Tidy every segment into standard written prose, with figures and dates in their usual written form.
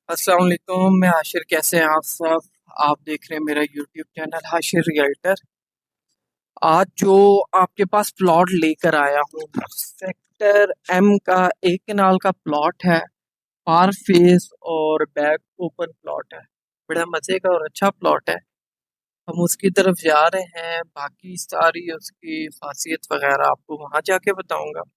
अस्सलाम वालेकुम। मैं हाशिर, कैसे हैं आप सब? आप देख रहे हैं मेरा यूट्यूब चैनल हाशिर रियल्टर। आज जो आपके पास प्लॉट लेकर आया हूँ, सेक्टर एम का एक कनाल का प्लॉट है। पार फेस और बैक ओपन प्लॉट है। बड़ा मजे का और अच्छा प्लॉट है। हम उसकी तरफ जा रहे हैं, बाकी सारी उसकी खासियत वगैरह आपको वहां जाके बताऊंगा।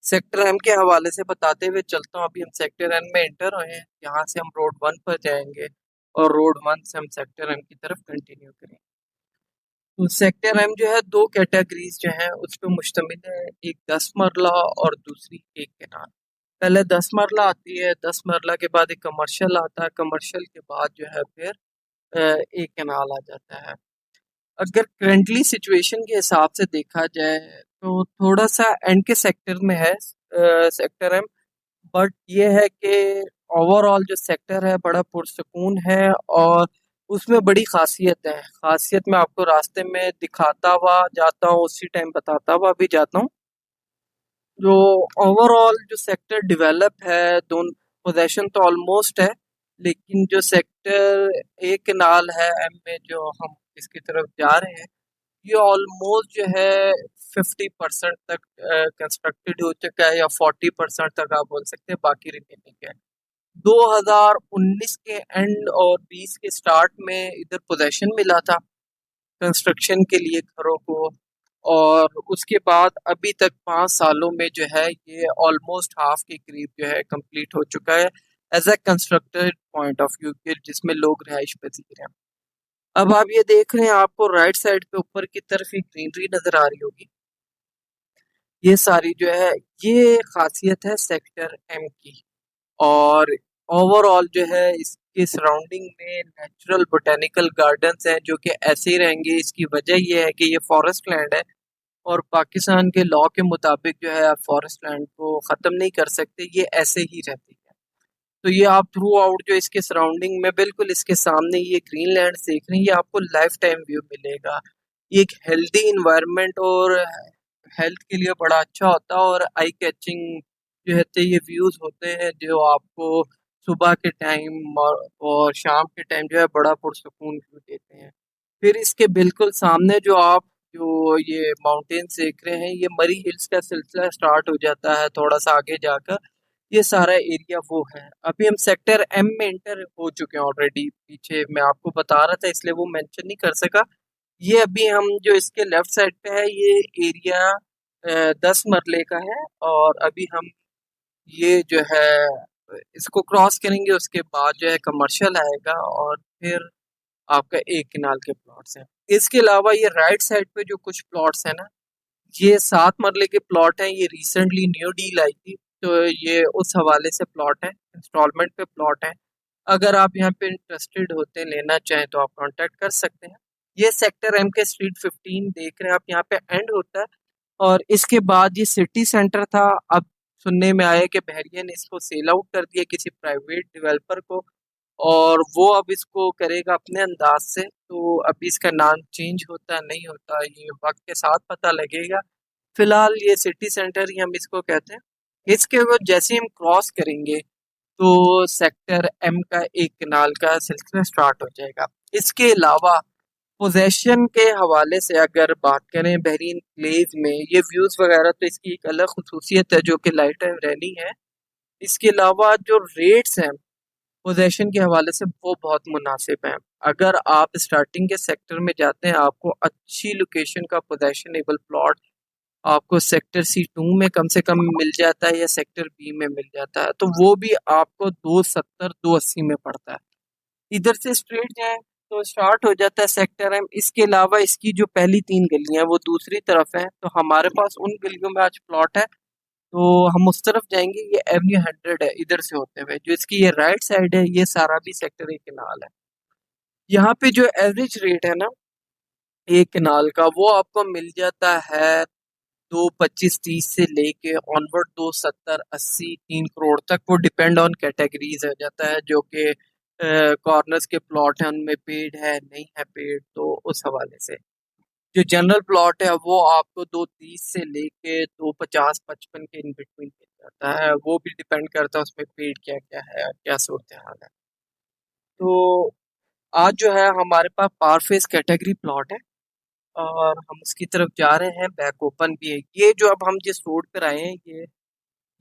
सेक्टर एम के हवाले से बताते हुए चलता हूँ। अभी हम सेक्टर एम में एंटर हुए हैं, यहाँ से हम रोड 1 पर जाएंगे और रोड 1 से हम सेक्टर एम की तरफ कंटिन्यू करेंगे। तो सेक्टर एम जो है, दो कैटेगरीज जो है उस पर मुश्तमिल है। एक 10 मरला और दूसरी एक कनाल। पहले 10 मरला आती है, 10 मरला के बाद एक कमर्शियल आता है, कमर्शियल के बाद जो है फिर एक कनाल आ जाता है। अगर करंटली सिचुएशन के हिसाब से देखा जाए तो थोड़ा सा एंड के सेक्टर में है सेक्टर एम। बट ये है कि ओवरऑल जो सेक्टर है बड़ा पुरसकून है और उसमें बड़ी खासियत है। खासियत मैं आपको रास्ते में दिखाता हुआ जाता हूँ, उसी टाइम बताता हुआ भी जाता हूँ। जो ओवरऑल जो सेक्टर डेवलप है, दोनों पोजीशन तो ऑलमोस्ट है, लेकिन जो सेक्टर एक कनाल है एम में जो हम इसकी तरफ जा रहे हैं, ये ऑलमोस्ट जो है 50% तक कंस्ट्रक्टेड हो चुका है, या 40% तक आप बोल सकते हैं, बाकी रिमेनिंग है। 2019 के एंड और 20 के स्टार्ट में इधर पोजेशन मिला था कंस्ट्रक्शन के लिए घरों को, और उसके बाद अभी तक 5 सालों में जो है ये ऑलमोस्ट हाफ के करीब जो है कंप्लीट हो चुका है as a constructed point of view के, जिसमें लोग रहायश पजीर हैं। अब आप ये देख रहे हैं, आपको राइट साइड पे ऊपर की तरफ एक ग्रीनरी नजर आ रही होगी। ये सारी जो है, ये खासियत है सेक्टर एम की। और ओवरऑल जो है इसके सराउंडिंग में नेचुरल बोटेनिकल गार्डन्स हैं जो कि ऐसे ही रहेंगे। इसकी वजह ये है कि ये फॉरेस्ट लैंड है, और पाकिस्तान के लॉ के मुताबिक जो है आप फॉरेस्ट लैंड को ख़त्म नहीं कर सकते, ये ऐसे ही रहती है। तो ये आप थ्रू आउट जो इसके सराउंडिंग में बिल्कुल इसके सामने ये ग्रीन लैंड देख रहे हैं, ये आपको लाइफ टाइम व्यू मिलेगा। ये एक हेल्दी इन्वायरमेंट और हेल्थ के लिए बड़ा अच्छा होता है, और आई कैचिंग जो है ये व्यूज होते हैं जो आपको सुबह के टाइम और शाम के टाइम जो है बड़ा पुरसकून व्यू देते हैं। फिर इसके बिल्कुल सामने जो आप जो ये माउंटेन्स देख रहे हैं, ये मरी हिल्स का सिलसिला स्टार्ट हो जाता है थोड़ा सा आगे जाकर। ये सारा एरिया वो है। अभी हम सेक्टर एम में इंटर हो चुके हैं ऑलरेडी। पीछे मैं आपको बता रहा था इसलिए वो मेंशन नहीं कर सका। ये अभी हम जो इसके लेफ्ट साइड पे है, ये एरिया 10 मरले का है, और अभी हम ये जो है इसको क्रॉस करेंगे, उसके बाद जो है कमर्शियल आएगा, और फिर आपका एक किनाल के प्लॉट्स हैं। इसके अलावा ये राइट साइड पे जो कुछ प्लॉट्स हैं ना, ये 7 मरले के प्लॉट हैं। ये रिसेंटली न्यू डील आई थी, तो ये उस हवाले से प्लॉट है, इंस्टॉलमेंट पे प्लॉट है। अगर आप यहाँ पे इंटरेस्टेड होते हैं, लेना चाहें, तो आप कांटेक्ट कर सकते हैं। ये सेक्टर एम के स्ट्रीट 15 देख रहे हैं आप, यहाँ पे एंड होता है, और इसके बाद ये सिटी सेंटर था। अब सुनने में आया कि बहरिया ने इसको सेल आउट कर दिया किसी प्राइवेट डेवलपर को, और वो अब इसको करेगा अपने अंदाज से। तो अभी इसका नाम चेंज होता नहीं होता, ये वक्त के साथ पता लगेगा। फिलहाल ये सिटी सेंटर ही हम इसको कहते हैं। इसके बाद जैसे ही हम क्रॉस करेंगे, तो सेक्टर एम का एक कनाल का सिलसिला स्टार्ट हो जाएगा। इसके अलावा पोजेशन के हवाले से अगर बात करें, बहरीन प्लेस में ये व्यूज वगैरह तो इसकी एक अलग खसूसियत है जो कि लाइट टाइम रहनी है। इसके अलावा जो रेट्स हैं पोजेशन के हवाले से, वो बहुत मुनासिब हैं। अगर आप स्टार्टिंग के सेक्टर में जाते हैं, आपको अच्छी लोकेशन का पोजेशनेबल प्लॉट आपको सेक्टर C2 में कम से कम मिल जाता है, या सेक्टर बी में मिल जाता है, तो वो भी आपको 270 280 में पड़ता है। इधर से स्ट्रेट जाए तो स्टार्ट हो जाता है सेक्टर एम। इसके अलावा इसकी जो पहली 3 गलियां वो दूसरी तरफ है, तो हमारे पास उन गलियों में आज प्लॉट है, तो हम उस तरफ जाएंगे। ये एवेन्यू 100 है इधर से होते हुए, जो इसकी ये राइट साइड है, ये सारा भी सेक्टर एक कनाल है। यहाँ पे जो एवरेज रेट है ना एक कनाल का, वो आपको मिल जाता है 225 30 से लेके ऑनवर्ड 270 80 3 करोड़ तक। वो डिपेंड ऑन कैटेगरीज हो जाता है, जो कि कॉर्नर्स के प्लॉट हैं उनमें पेड है नहीं है पेड, तो उस हवाले से। जो जनरल प्लॉट है वो आपको 230 से लेके 250-55 के इन बिटवीन मिल जाता है। वो भी डिपेंड करता है उसमें पेड़ क्या क्या है, क्या सूरत हाल है। तो आज जो है हमारे पास पार फेस कैटेगरी प्लॉट है और हम उसकी तरफ जा रहे हैं। बैक ओपन भी है। ये जो अब हम जिस रोड पर आए हैं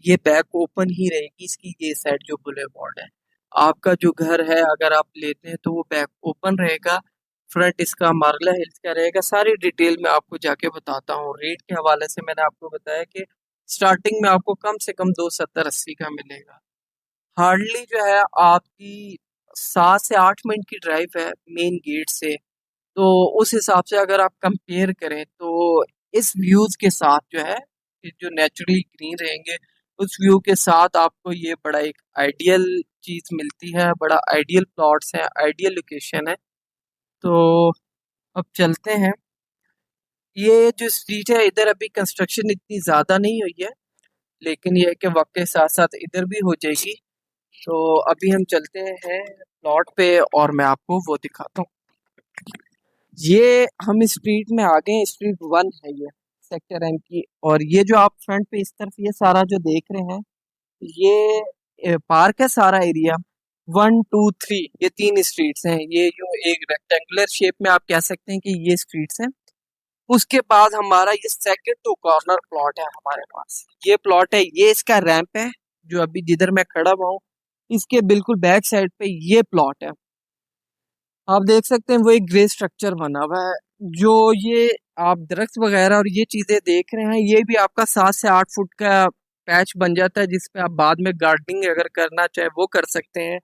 ये बैक ओपन ही रहेगी। इसकी ये साइड जो बुलेवार्ड है, आपका जो घर है अगर आप लेते हैं तो वो बैक ओपन रहेगा। फ्रंट इसका मार्गला हिल्स का रहेगा। सारी डिटेल मैं आपको जाके बताता हूँ। रेट के हवाले से मैंने आपको बताया कि स्टार्टिंग में आपको कम से कम 270-80 का मिलेगा। हार्डली जो है आपकी 7 से 8 मिनट की ड्राइव है मेन गेट से। तो उस हिसाब से अगर आप कंपेयर करें तो इस व्यूज के साथ जो है कि जो नेचुरली ग्रीन रहेंगे उस व्यू के साथ आपको ये बड़ा एक आइडियल चीज मिलती है। बड़ा आइडियल प्लॉट्स है, आइडियल लोकेशन है। तो अब चलते हैं। ये जो स्ट्रीट है इधर अभी कंस्ट्रक्शन इतनी ज्यादा नहीं हुई है, लेकिन ये है कि वक्त के साथ साथ इधर भी हो जाएगी। तो अभी हम चलते हैं प्लॉट पे और मैं आपको वो दिखाता हूँ। ये हम स्ट्रीट में आ गए। स्ट्रीट 1 है ये, सेक्टर एम की। और ये जो आप फ्रंट पे इस तरफ ये सारा जो देख रहे हैं ये पार्क है। सारा एरिया 1 2 3 ये 3 स्ट्रीट्स हैं। ये जो एक रेक्टेंगुलर शेप में आप कह सकते हैं कि ये स्ट्रीट्स हैं। उसके बाद हमारा ये सेकंड टू कॉर्नर प्लॉट है हमारे पास। ये प्लॉट है, ये इसका रैंप है जो अभी जिधर मैं खड़ा हुआ हूँ इसके बिल्कुल बैक साइड पे ये प्लॉट है। आप देख सकते हैं वो एक ग्रे स्ट्रक्चर बना हुआ है। जो ये आप दरख्त वगैरह और ये चीजें देख रहे हैं ये भी आपका 7 से 8 फुट का पैच बन जाता है जिसपे आप बाद में गार्डनिंग अगर करना चाहे वो कर सकते हैं।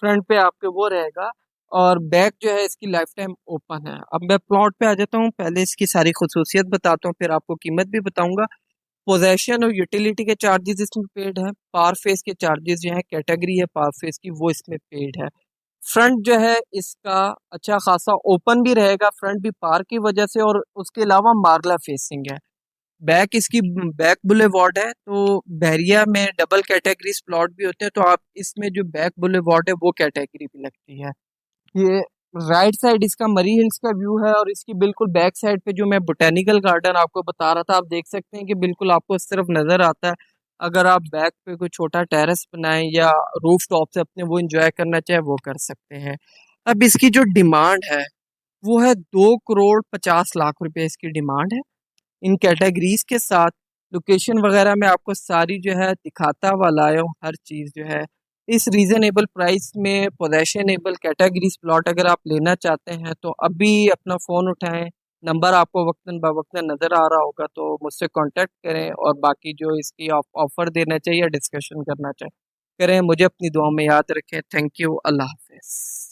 फ्रंट पे आपके वो रहेगा और बैक जो है इसकी लाइफ टाइम ओपन है। अब मैं प्लॉट पे आ जाता हूँ। पहले इसकी सारी खुसूसियत बताता हूँ फिर आपको कीमत भी बताऊंगा। पोजेशन और यूटिलिटी के चार्जेस इसमें पेड है। पार फेस के चार्जेस जो है कैटेगरी है पार फेस की वो इसमें पेड है। फ्रंट जो है इसका अच्छा खासा ओपन भी रहेगा। फ्रंट भी पार्क की वजह से और उसके अलावा मार्गला फेसिंग है। बैक इसकी बैक बुलेवार्ड है। तो बहरिया में डबल कैटेगरीज प्लॉट भी होते हैं तो आप इसमें जो बैक बुलेवार्ड है वो कैटेगरी भी लगती है। ये राइट साइड इसका मरी हिल्स का व्यू है और इसकी बिल्कुल बैक साइड पे जो मैं बोटेनिकल गार्डन आपको बता रहा था आप देख सकते हैं कि बिल्कुल आपको इस तरफ नजर आता है। अगर आप बैक पे कोई छोटा टेरेस बनाएं या रूफ टॉप से अपने वो एंजॉय करना चाहे वो कर सकते हैं। अब इसकी जो डिमांड है वो है 2 करोड़ 50 लाख रुपए इसकी डिमांड है इन कैटेगरीज के साथ। लोकेशन वगैरह में आपको सारी जो है दिखाता हुआ लाया हूँ हर चीज़ जो है इस रीजनेबल प्राइस में। पोजेशनेबल कैटेगरीज प्लॉट अगर आप लेना चाहते हैं तो अभी अपना फ़ोन उठाएं। नंबर आपको वक्तन बवक्तन नज़र आ रहा होगा तो मुझसे कांटेक्ट करें और बाकी जो इसकी ऑफर देना चाहिए डिस्कशन करना चाहिए करें। मुझे अपनी दुआ में याद रखें। Thank you. अल्लाह हाफिज़।